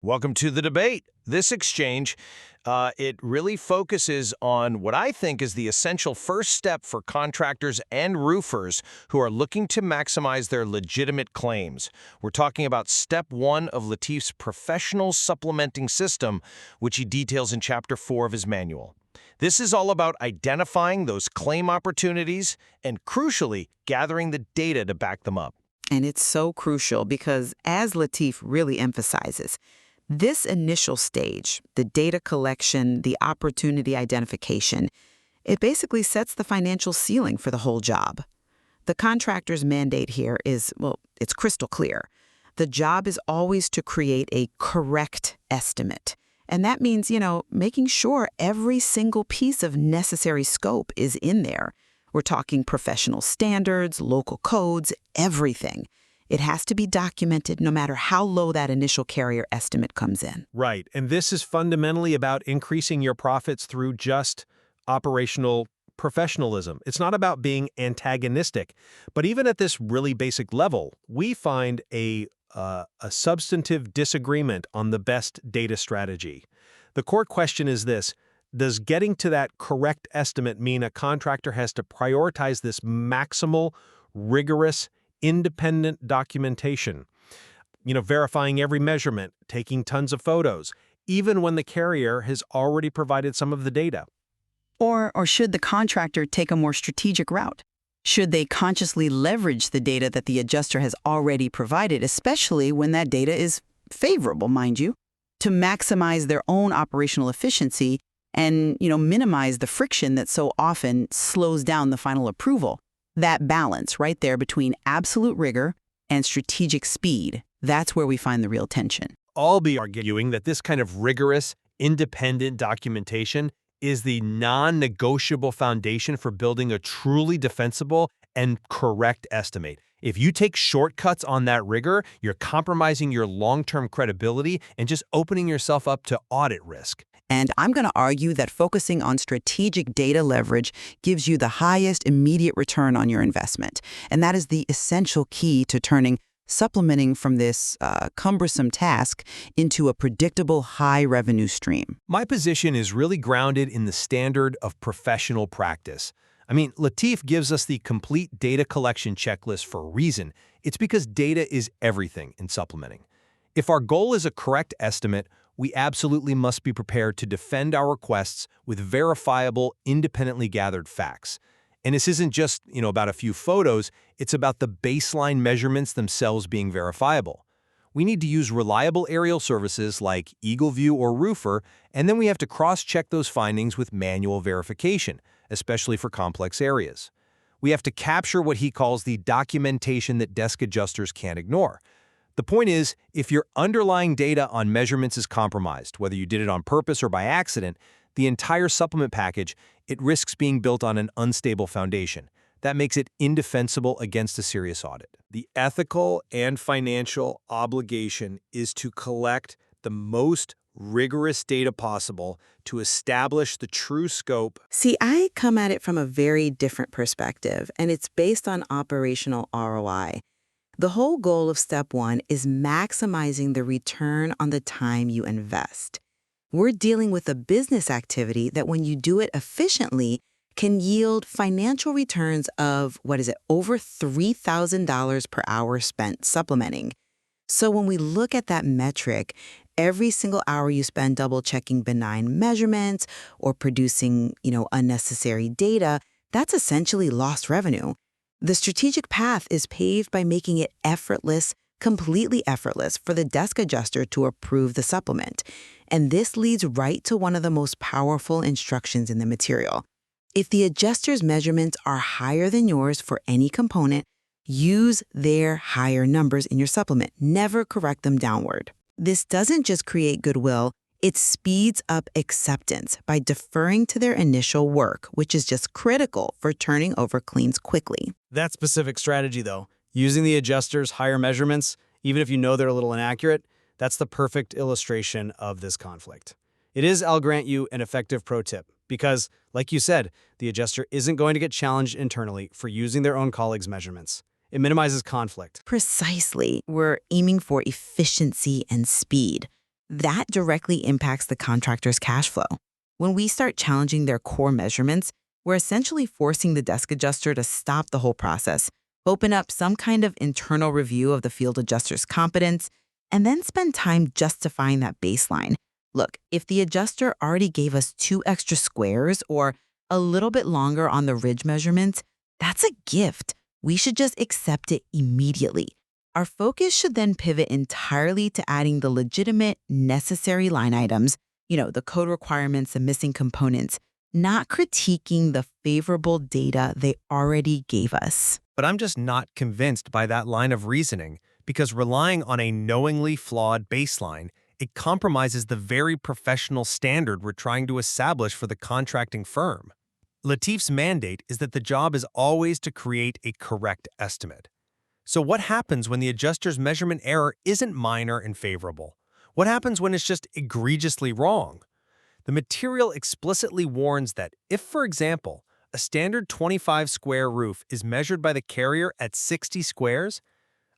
Welcome to the debate. This exchange, it really focuses on what I think is the essential first step for contractors and roofers who are looking to maximize their legitimate claims. We're talking about step one of Latif's professional supplementing system, which he details in Chapter 4 of his manual. This is all about identifying those claim opportunities and, crucially, gathering the data to back them up. And it's so crucial because, as Latif really emphasizes, this initial stage, the data collection, the opportunity identification, it basically sets the financial ceiling for the whole job. The contractor's mandate here is, well, it's crystal clear. The job is always to create a correct estimate. And that means, making sure every single piece of necessary scope is in there. We're talking professional standards, local codes, everything. It has to be documented no matter how low that initial carrier estimate comes in. Right, and this is fundamentally about increasing your profits through just operational professionalism. It's not about being antagonistic, but even at this really basic level, we find a substantive disagreement on the best data strategy. The core question is this: does getting to that correct estimate mean a contractor has to prioritize this maximal, rigorous, independent documentation, verifying every measurement, taking tons of photos, even when the carrier has already provided some of the data? Or should the contractor take a more strategic route? Should they consciously leverage the data that the adjuster has already provided, especially when that data is favorable, mind you, to maximize their own operational efficiency and, minimize the friction that so often slows down the final approval? That balance right there between absolute rigor and strategic speed, that's where we find the real tension. I'll be arguing that this kind of rigorous, independent documentation is the non-negotiable foundation for building a truly defensible and correct estimate. If you take shortcuts on that rigor, you're compromising your long-term credibility and just opening yourself up to audit risk. And I'm going to argue that focusing on strategic data leverage gives you the highest immediate return on your investment. And that is the essential key to turning supplementing from this cumbersome task into a predictable high revenue stream. My position is really grounded in the standard of professional practice. Latif gives us the complete data collection checklist for a reason. It's because data is everything in supplementing. If our goal is a correct estimate, we absolutely must be prepared to defend our requests with verifiable, independently gathered facts. And this isn't just, about a few photos, it's about the baseline measurements themselves being verifiable. We need to use reliable aerial services like EagleView or Roofer, and then we have to cross-check those findings with manual verification, especially for complex areas. We have to capture what he calls the documentation that desk adjusters can't ignore. The point is, if your underlying data on measurements is compromised, whether you did it on purpose or by accident, the entire supplement package, it risks being built on an unstable foundation. That makes it indefensible against a serious audit. The ethical and financial obligation is to collect the most rigorous data possible to establish the true scope. See, I come at it from a very different perspective, and it's based on operational ROI. The whole goal of step one is maximizing the return on the time you invest. We're dealing with a business activity that, when you do it efficiently, can yield financial returns of, over $3,000 per hour spent supplementing. So when we look at that metric, every single hour you spend double-checking benign measurements or producing, unnecessary data, that's essentially lost revenue. The strategic path is paved by making it effortless, completely effortless for the desk adjuster to approve the supplement. And this leads right to one of the most powerful instructions in the material. If the adjuster's measurements are higher than yours for any component, use their higher numbers in your supplement. Never correct them downward. This doesn't just create goodwill, it speeds up acceptance by deferring to their initial work, which is just critical for turning over claims quickly. That specific strategy, though, using the adjuster's higher measurements, even if you know they're a little inaccurate, that's the perfect illustration of this conflict. It is, I'll grant you, an effective pro tip, because, like you said, the adjuster isn't going to get challenged internally for using their own colleagues' measurements. It minimizes conflict. Precisely. We're aiming for efficiency and speed. That directly impacts the contractor's cash flow. When we start challenging their core measurements, we're essentially forcing the desk adjuster to stop the whole process, open up some kind of internal review of the field adjuster's competence, and then spend time justifying that baseline. Look, if the adjuster already gave us 2 extra squares or a little bit longer on the ridge measurements, that's a gift. We should just accept it immediately. Our focus should then pivot entirely to adding the legitimate, necessary line items, the code requirements, the missing components, not critiquing the favorable data they already gave us. But I'm just not convinced by that line of reasoning, because relying on a knowingly flawed baseline, it compromises the very professional standard we're trying to establish for the contracting firm. Latif's mandate is that the job is always to create a correct estimate. So what happens when the adjuster's measurement error isn't minor and favorable? What happens when it's just egregiously wrong? The material explicitly warns that if, for example, a standard 25-square roof is measured by the carrier at 60 squares,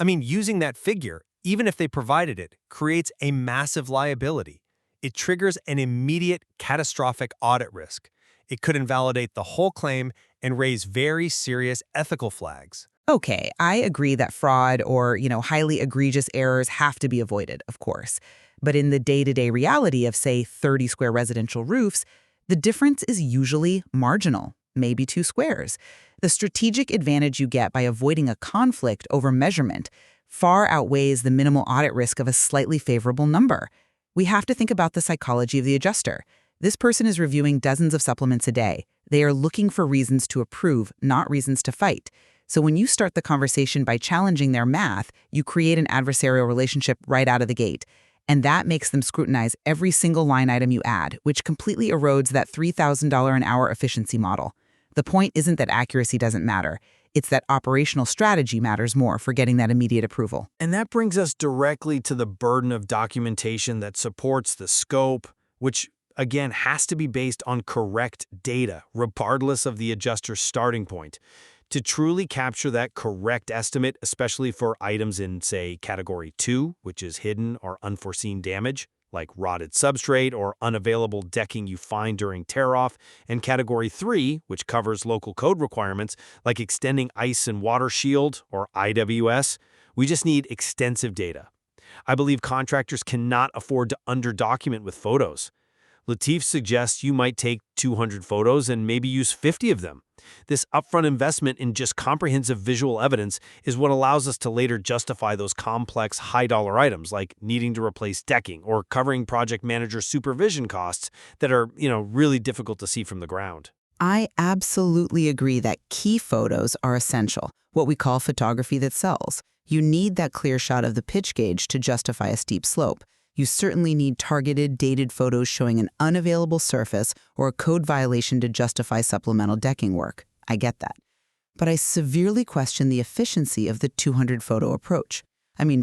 using that figure, even if they provided it, creates a massive liability. It triggers an immediate catastrophic audit risk. It could invalidate the whole claim and raise very serious ethical flags. Okay, I agree that fraud or, highly egregious errors have to be avoided, of course. But in the day-to-day reality of, say, 30-square residential roofs, the difference is usually marginal, maybe 2 squares. The strategic advantage you get by avoiding a conflict over measurement far outweighs the minimal audit risk of a slightly favorable number. We have to think about the psychology of the adjuster. This person is reviewing dozens of supplements a day. They are looking for reasons to approve, not reasons to fight. So when you start the conversation by challenging their math, you create an adversarial relationship right out of the gate. And that makes them scrutinize every single line item you add, which completely erodes that $3,000 an hour efficiency model. The point isn't that accuracy doesn't matter. It's that operational strategy matters more for getting that immediate approval. And that brings us directly to the burden of documentation that supports the scope, which again has to be based on correct data, regardless of the adjuster's starting point. To truly capture that correct estimate, especially for items in, say, Category 2, which is hidden or unforeseen damage, like rotted substrate or unavailable decking you find during tear-off, and Category 3, which covers local code requirements, like extending ice and water shield, or IWS, we just need extensive data. I believe contractors cannot afford to underdocument with photos. Latif suggests you might take 200 photos and maybe use 50 of them. This upfront investment in just comprehensive visual evidence is what allows us to later justify those complex high-dollar items like needing to replace decking or covering project manager supervision costs that are, really difficult to see from the ground. I absolutely agree that key photos are essential, what we call photography that sells. You need that clear shot of the pitch gauge to justify a steep slope. You certainly need targeted, dated photos showing an unavailable surface or a code violation to justify supplemental decking work. I get that. But I severely question the efficiency of the 200-photo approach.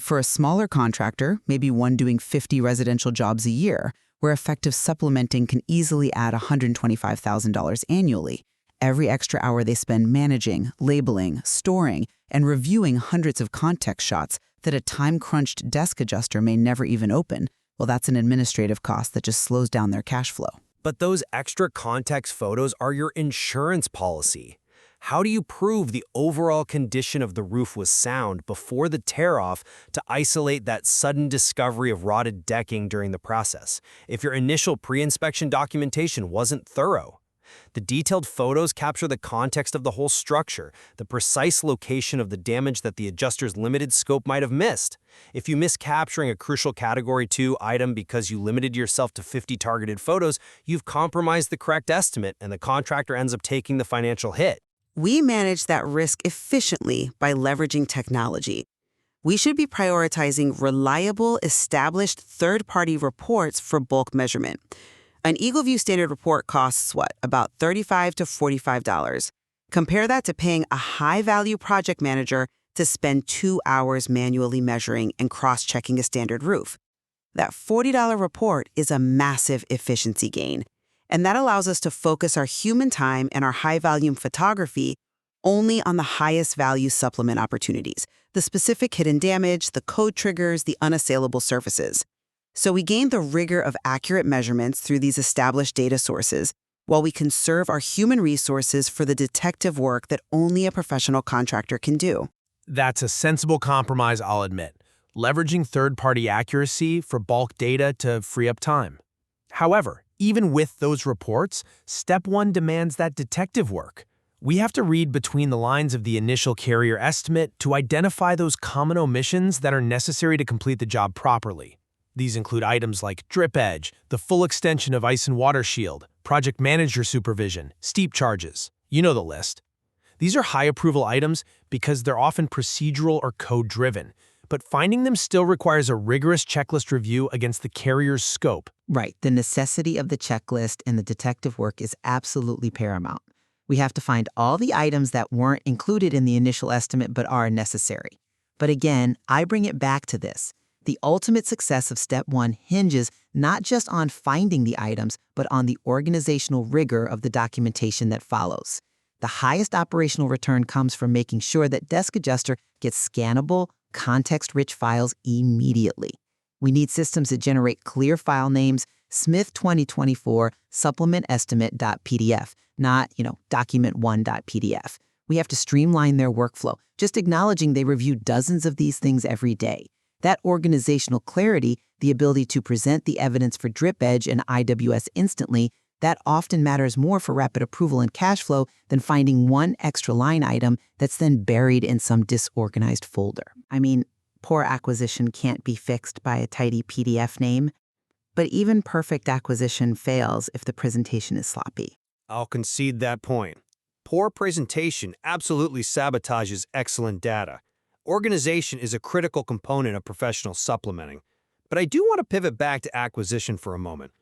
For a smaller contractor, maybe one doing 50 residential jobs a year, where effective supplementing can easily add $125,000 annually, every extra hour they spend managing, labeling, storing, and reviewing hundreds of context shots that a time-crunched desk adjuster may never even open, well, that's an administrative cost that just slows down their cash flow. But those extra context photos are your insurance policy. How do you prove the overall condition of the roof was sound before the tear-off to isolate that sudden discovery of rotted decking during the process, if your initial pre-inspection documentation wasn't thorough? The detailed photos capture the context of the whole structure, the precise location of the damage that the adjuster's limited scope might have missed. If you miss capturing a crucial Category 2 item because you limited yourself to 50 targeted photos, you've compromised the correct estimate and the contractor ends up taking the financial hit. We manage that risk efficiently by leveraging technology. We should be prioritizing reliable, established third-party reports for bulk measurement. An EagleView standard report costs about $35 to $45. Compare that to paying a high-value project manager to spend 2 hours manually measuring and cross-checking a standard roof. That $40 report is a massive efficiency gain, and that allows us to focus our human time and our high-volume photography only on the highest value supplement opportunities, the specific hidden damage, the code triggers, the unassailable surfaces. So we gain the rigor of accurate measurements through these established data sources, while we conserve our human resources for the detective work that only a professional contractor can do. That's a sensible compromise, I'll admit, leveraging third-party accuracy for bulk data to free up time. However, even with those reports, Step 1 demands that detective work. We have to read between the lines of the initial carrier estimate to identify those common omissions that are necessary to complete the job properly. These include items like drip edge, the full extension of ice and water shield, project manager supervision, steep charges. You know the list. These are high approval items because they're often procedural or code-driven, but finding them still requires a rigorous checklist review against the carrier's scope. Right. The necessity of the checklist and the detective work is absolutely paramount. We have to find all the items that weren't included in the initial estimate but are necessary. But again, I bring it back to this. The ultimate success of Step 1 hinges not just on finding the items, but on the organizational rigor of the documentation that follows. The highest operational return comes from making sure that Desk Adjuster gets scannable, context-rich files immediately. We need systems that generate clear file names, Smith 2024 supplement estimate.pdf, not, document1.pdf. We have to streamline their workflow, just acknowledging they review dozens of these things every day. That organizational clarity, the ability to present the evidence for drip edge and IWS instantly, that often matters more for rapid approval and cash flow than finding one extra line item that's then buried in some disorganized folder. I mean, poor acquisition can't be fixed by a tidy PDF name, but even perfect acquisition fails if the presentation is sloppy. I'll concede that point. Poor presentation absolutely sabotages excellent data. Organization is a critical component of professional supplementing. But I do want to pivot back to acquisition for a moment.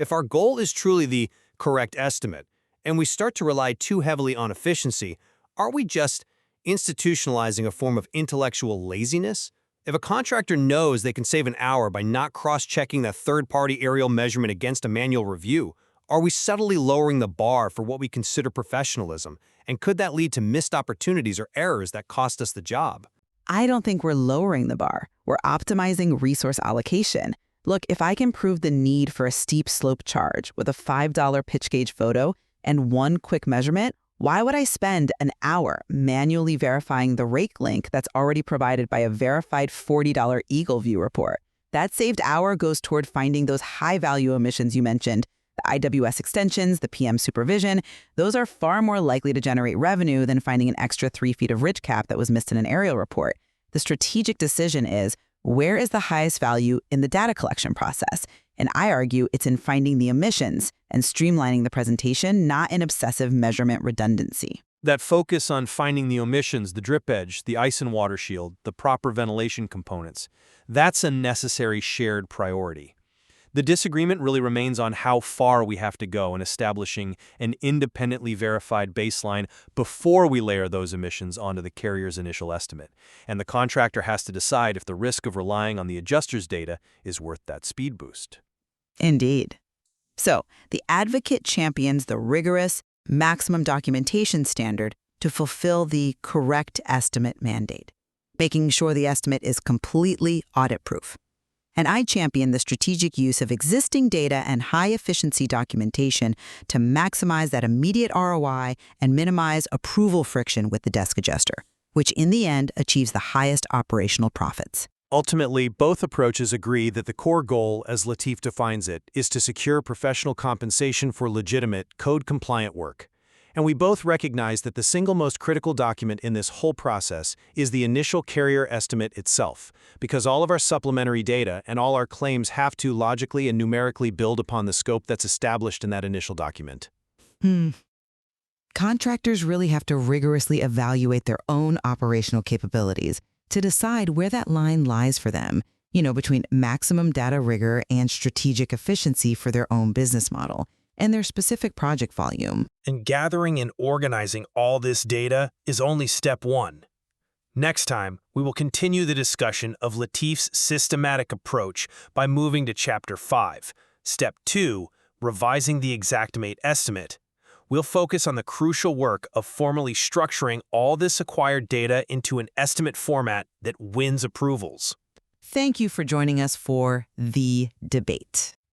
If our goal is truly the correct estimate, and we start to rely too heavily on efficiency, are we just institutionalizing a form of intellectual laziness? If a contractor knows they can save an hour by not cross-checking that third-party aerial measurement against a manual review, are we subtly lowering the bar for what we consider professionalism? And could that lead to missed opportunities or errors that cost us the job? I don't think we're lowering the bar. We're optimizing resource allocation. Look, if I can prove the need for a steep slope charge with a $5 pitch gauge photo and one quick measurement, why would I spend an hour manually verifying the rake link that's already provided by a verified $40 Eagle View report? That saved hour goes toward finding those high-value omissions you mentioned. The IWS extensions, the PM supervision, those are far more likely to generate revenue than finding an extra 3 feet of ridge cap that was missed in an aerial report. The strategic decision is, where is the highest value in the data collection process? And I argue it's in finding the omissions and streamlining the presentation, not in obsessive measurement redundancy. That focus on finding the omissions, the drip edge, the ice and water shield, the proper ventilation components, that's a necessary shared priority. The disagreement really remains on how far we have to go in establishing an independently verified baseline before we layer those emissions onto the carrier's initial estimate. And the contractor has to decide if the risk of relying on the adjuster's data is worth that speed boost. Indeed. So, the advocate champions the rigorous maximum documentation standard to fulfill the correct estimate mandate, making sure the estimate is completely audit-proof. And I champion the strategic use of existing data and high-efficiency documentation to maximize that immediate ROI and minimize approval friction with the desk adjuster, which in the end achieves the highest operational profits. Ultimately, both approaches agree that the core goal, as Latif defines it, is to secure professional compensation for legitimate, code-compliant work. And we both recognize that the single most critical document in this whole process is the initial carrier estimate itself, because all of our supplementary data and all our claims have to logically and numerically build upon the scope that's established in that initial document. Contractors really have to rigorously evaluate their own operational capabilities to decide where that line lies for them, between maximum data rigor and strategic efficiency for their own business model and their specific project volume. And gathering and organizing all this data is only step one. Next time, we will continue the discussion of Latif's systematic approach by moving to Chapter 5, Step 2, Revising the Xactimate Estimate. We'll focus on the crucial work of formally structuring all this acquired data into an estimate format that wins approvals. Thank you for joining us for The Debate.